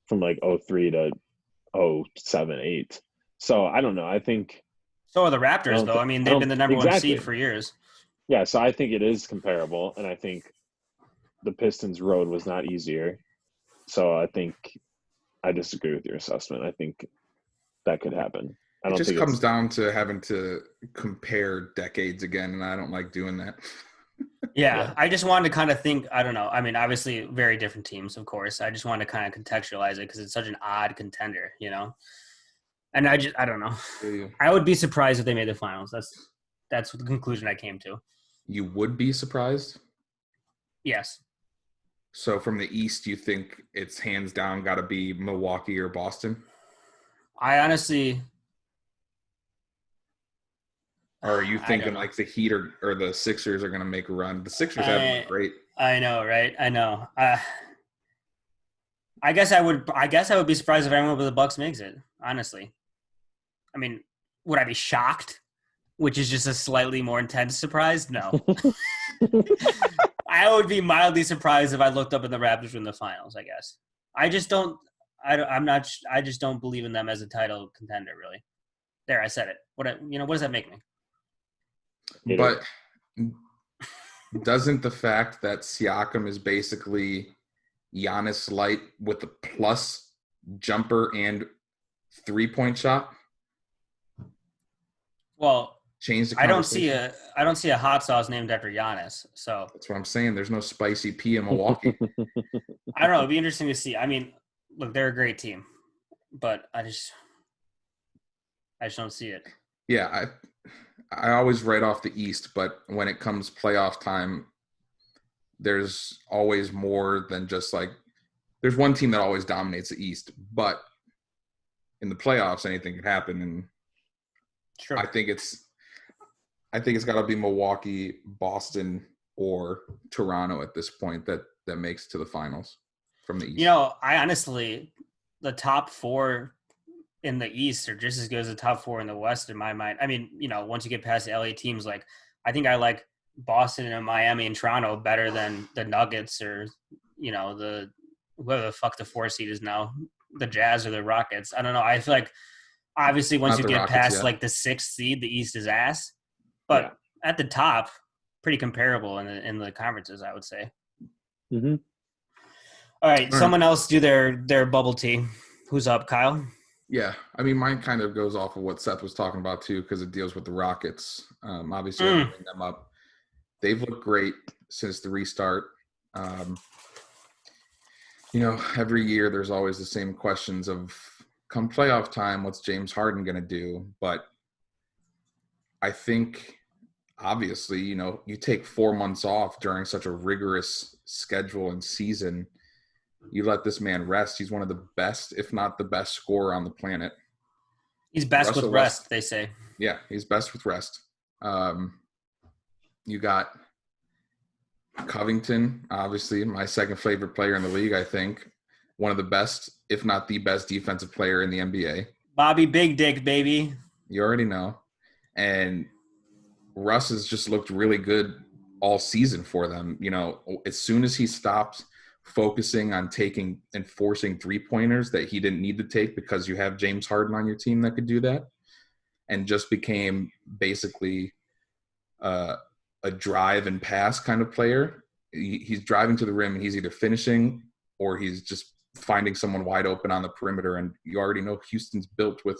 from like 03 to 07, 08. So I don't know. I think so are the Raptors, though. I mean, they've been the number one seed for years. Yeah, so I think it is comparable, and I think the Pistons' road was not easier. So I think I disagree with your assessment. I think that could happen. I It don't just think comes it's down to having to compare decades again, and I don't like doing that. Yeah, I just wanted to kind of think. I don't know. I mean, obviously, very different teams, of course. I just wanted to kind of contextualize it because it's such an odd contender, you know. And I don't know. You I would be surprised if they made the finals. That's the conclusion I came to. would be surprised. Yes, So from the East, you think it's hands down got to be Milwaukee or Boston? I honestly. Or are you I don't thinking know. like the Heat or the Sixers are going to make a run? The Sixers haven't been great. I know, right? I know. I guess I would. I guess I would be surprised if anyone but the Bucks makes it. Honestly, I mean, would I be shocked? Which is just a slightly more intense surprise? No. I would be mildly surprised if I looked up and the Raptors were in the finals. I guess. I just don't. I'm not. I just don't believe in them as a title contender. Really. There, I said it. What does that make me? But doesn't the fact that Siakam is basically Giannis light with a plus jumper and 3-point shot Well, change the I conversation? don't see a hot sauce named after Giannis. So That's what I'm saying. There's no spicy P in Milwaukee. I don't know. It'd be interesting to see. I mean, look, they're a great team, but I just don't see it. Yeah, I always write off the East, but when it comes playoff time, there's always more than just like there's one team that always dominates the East, but in the playoffs anything can happen, and Sure. I think it's got to be Milwaukee, Boston, or Toronto at this point that makes it to the finals from the East. You know, I honestly, the top four in the East are just as good as the top four in the West in my mind. I mean, you know, once you get past the LA teams, like I think I like Boston and Miami and Toronto better than the Nuggets or you know the whoever the fuck the 4 seed is now, the Jazz or the Rockets. I don't know. I feel like obviously once Not you the get Rockets past yet. like the 6th seed, the East is ass. But Yeah. at the top, pretty comparable in the conferences, I would say. Mm-hmm. All right, someone else do their bubble tea. Who's up, Kyle? Yeah, I mean, mine kind of goes off of what Seth was talking about too, because it deals with the Rockets. Obviously, I bring them up. They've looked great since the restart. You know, every year there's always the same questions of come playoff time, what's James Harden going to do? But I think obviously, you know, you take 4 months off during such a rigorous schedule and season. You let this man rest. He's one of the best, if not the best scorer on the planet. He's best Russell with rest, they say. Yeah, he's best with rest. You got Covington, obviously, my second favorite player in the league, I think. One of the best, if not the best defensive player in the NBA. Bobby Big Dick, baby. You already know. And Russ has just looked really good all season for them. You know, as soon as he stopped focusing on taking and forcing 3-pointers that he didn't need to take because you have James Harden on your team that could do that, and just became basically a drive and pass kind of player. He's driving to the rim and he's either finishing or he's just finding someone wide open on the perimeter. And you already know Houston's built with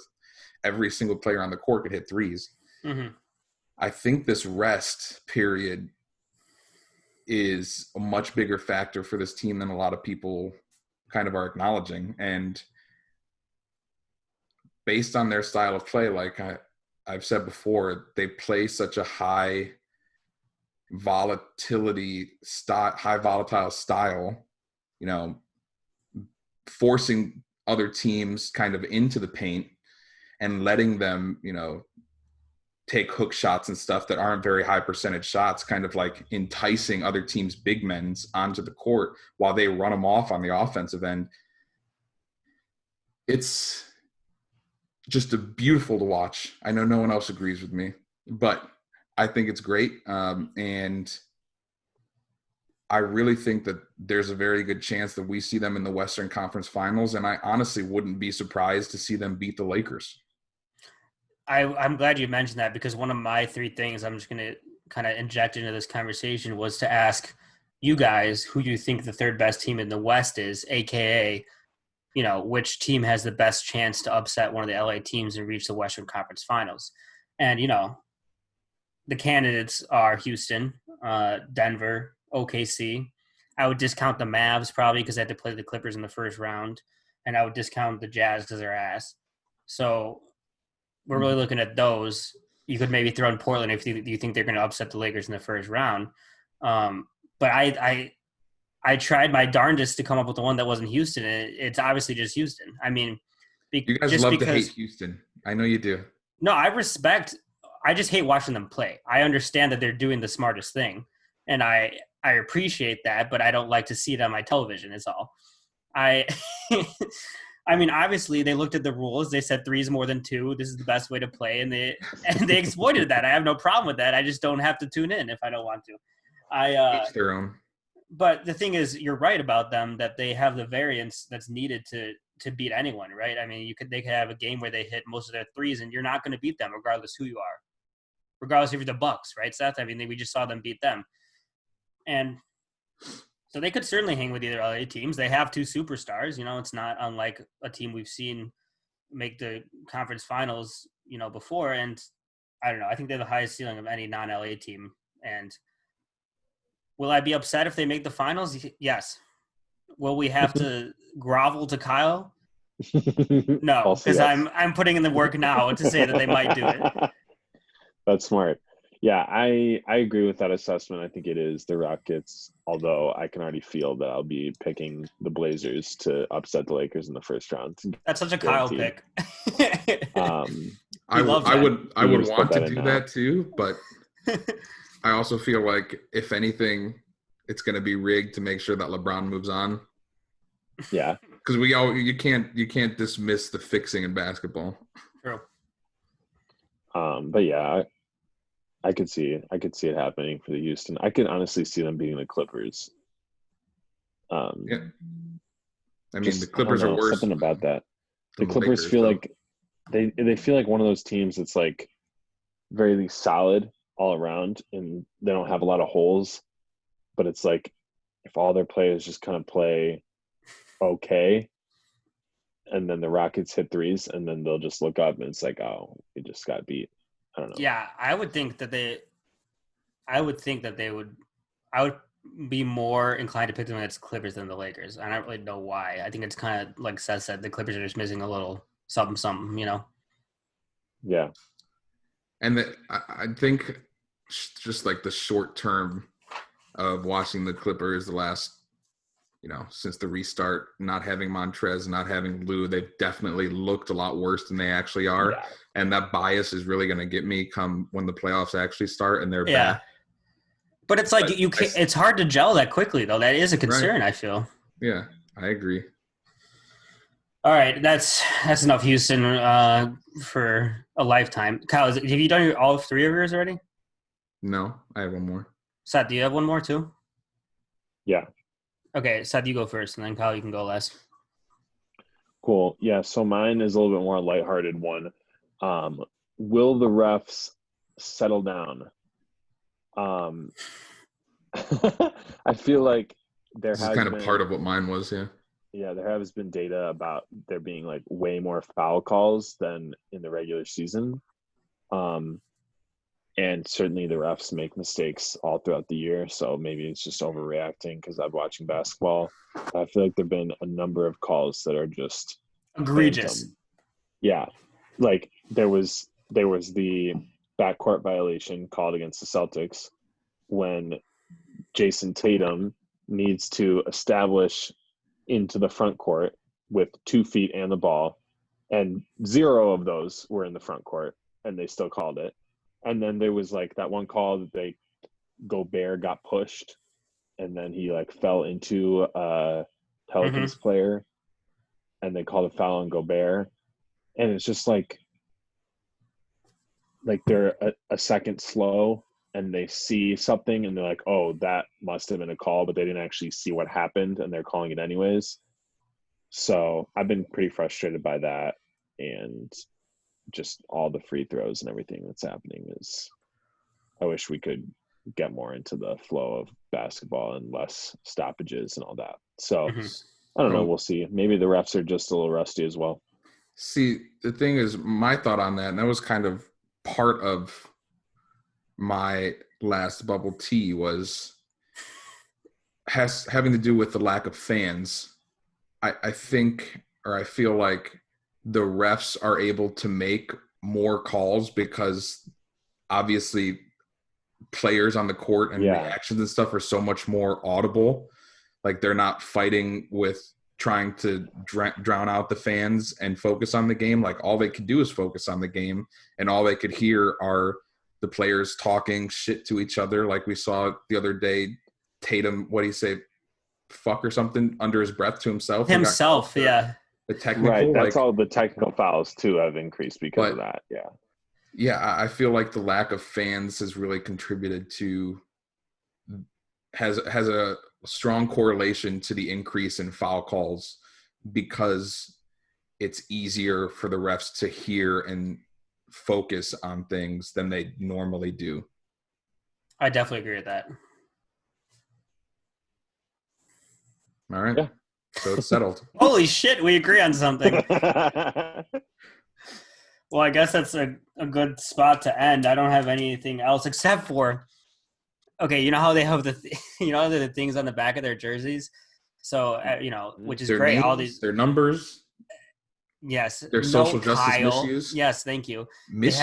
every single player on the court could hit threes. Mm-hmm. I think this rest period is a much bigger factor for this team than a lot of people kind of are acknowledging. And based on their style of play, like I've said before, they play such a high volatile style, you know, forcing other teams kind of into the paint and letting them, you know, take hook shots and stuff that aren't very high percentage shots, kind of like enticing other teams' big men onto the court while they run them off on the offensive end. It's just beautiful to watch. I know no one else agrees with me, but I think it's great. And I really think that there's a very good chance that we see them in the Western Conference Finals. And I honestly wouldn't be surprised to see them beat the Lakers. I'm glad you mentioned that because one of my 3 things I'm just going to kind of inject into this conversation was to ask you guys who you think the third best team in the West is, aka, which team has the best chance to upset one of the LA teams and reach the Western Conference Finals. And, the candidates are Houston, Denver, OKC. I would discount the Mavs probably because they had to play the Clippers in the first round. And I would discount the Jazz because they're ass. So we're really looking at those. You could maybe throw in Portland if you think they're going to upset the Lakers in the first round. But I tried my darndest to come up with the one that wasn't Houston, and it's obviously just Houston. I mean, you guys love to hate Houston. I know you do. No, I just hate watching them play. I understand that they're doing the smartest thing, and I appreciate that, but I don't like to see it on my television. Is all. I mean, obviously they looked at the rules. They said 3 is more than 2. This is the best way to play, and they exploited that. I have no problem with that. I just don't have to tune in if I don't want to. Each their own. But the thing is, you're right about them that they have the variance that's needed to beat anyone, right? I mean, they could have a game where they hit most of their 3s, and you're not going to beat them regardless who you are, regardless if you're the Bucks, right, Seth? I mean, we just saw them beat them, and so they could certainly hang with either LA teams. They have 2 superstars. It's not unlike a team we've seen make the conference finals, before. And I don't know. I think they're the highest ceiling of any non-LA team. And will I be upset if they make the finals? Yes. Will we have to grovel to Kyle? No, because yes. I'm putting in the work now to say that they might do it. That's smart. Yeah, I agree with that assessment. I think it is the Rockets, although I can already feel that I'll be picking the Blazers to upset the Lakers in the first round. That's such a Kyle pick. I would want to do that too, but I also feel like if anything, it's going to be rigged to make sure that LeBron moves on. Yeah, because you can't dismiss the fixing in basketball. True. But yeah. I could see it happening for the Houston. I could honestly see them beating the Clippers. Yeah. I mean, the Clippers are worse. Something about that. The Clippers feel like they feel like one of those teams that's like very solid all around, and they don't have a lot of holes. But it's like if all their players just kind of play okay, and then the Rockets hit 3s, and then they'll just look up and it's like, oh, we just got beat. I don't know. Yeah, I would be more inclined to pick them against Clippers than the Lakers. I don't really know why. I think it's kind of like Seth said, the Clippers are just missing a little something, Yeah. And I think just like the short term of watching the Clippers the last, since the restart, not having Montrez, not having Lou, they've definitely looked a lot worse than they actually are. Yeah. And that bias is really going to get me come when the playoffs actually start and they're back. But it's like it's hard to gel that quickly, though. That is a concern, right. I feel. Yeah, I agree. All right, that's enough Houston for a lifetime. Kyle, have you done all 3 of yours already? No, I have one more. Seth, do you have one more too? Yeah. Okay, Seth, you go first, and then Kyle, you can go last. Cool. Yeah, so mine is a little bit more lighthearted one. Will the refs settle down? I feel like this is kind of part of what mine was, yeah. Yeah, there has been data about there being like way more foul calls than in the regular season. And certainly the refs make mistakes all throughout the year, so maybe it's just overreacting because I'm watching basketball. I feel like there have been a number of calls that are just egregious. Yeah, like there was the backcourt violation called against the Celtics when Jason Tatum needs to establish into the front court with 2 feet and the ball, and 0 of those were in the front court, and they still called it. And then there was like that one call that Gobert got pushed, and then he like fell into a Pelicans player, and they called a foul on Gobert. And it's just like they're a second slow, and they see something, and they're like, oh, that must have been a call, but they didn't actually see what happened, and they're calling it anyways. So I've been pretty frustrated by that, and just all the free throws and everything that's happening is I wish we could get more into the flow of basketball and less stoppages and all that. So Mhm. I don't know. Oh. We'll see. Maybe the refs are just a little rusty as well. See, the thing is, my thought on that, and that was kind of part of my last bubble tea, was having to do with the lack of fans. I think, or I feel like the refs are able to make more calls because obviously players on the court and Yeah. reactions and stuff are so much more audible. Like they're not fighting with trying to drown out the fans and focus on the game. Like all they could do is focus on the game, and all they could hear are the players talking shit to each other. Like we saw the other day, Tatum, what do you say, fuck or something under his breath to himself. and got called Himself, for yeah. The technical, Right. That's like, all the technical fouls too have increased because of But- that. Yeah. yeah, I feel like the lack of fans has really contributed to has a strong correlation to the increase in foul calls, because it's easier for the refs to hear and focus on things than they normally do. I definitely agree with that. All right. Yeah. So it's settled. Holy shit, we agree on something. Well, I guess that's a good spot to end. I don't have anything else except for, okay, you know how they have the the things on the back of their jerseys? So, which is Their great. names, All these, their numbers, yes. their social justice Kyle. misuse. Yes, thank you. Misuse.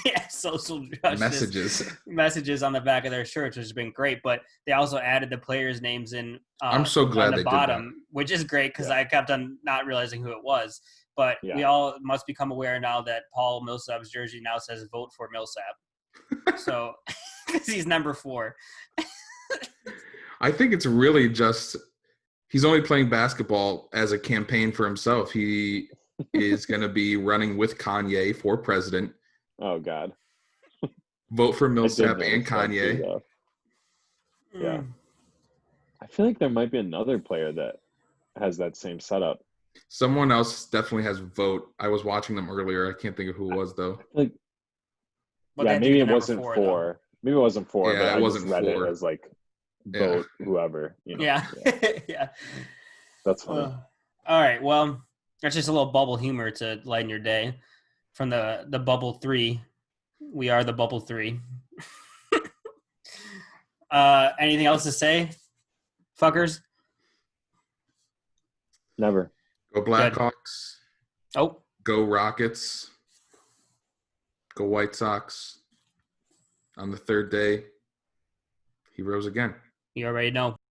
They have social justice messages on the back of their shirts, which has been great. But they also added the players' names in. I'm so glad on they the did bottom, which is great because Yeah. I kept on not realizing who it was. But Yeah. we all must become aware now that Paul Millsap's jersey now says "Vote for Millsap." So, because he's number 4. I think it's really just he's only playing basketball as a campaign for himself. He is going to be running with Kanye for president. Oh God. Vote for I did Millsap notice and that too, Kanye. though. Yeah. I feel like there might be another player that has that same setup. Someone else definitely has vote. I was watching them earlier. I can't think of who it was though. Like, But they yeah, have to be maybe the it number wasn't 4, 4. though. Maybe it wasn't 4, Yeah, but it I wasn't just read 4. it as like Yeah. vote whoever. Yeah. Yeah. That's funny. All right. Well, that's just a little bubble humor to lighten your day from the bubble 3. We are the bubble 3. Anything else to say, fuckers? Never. Go Blackhawks. Oh, Go Rockets. Go White Sox. On the third day, he rose again. you already know.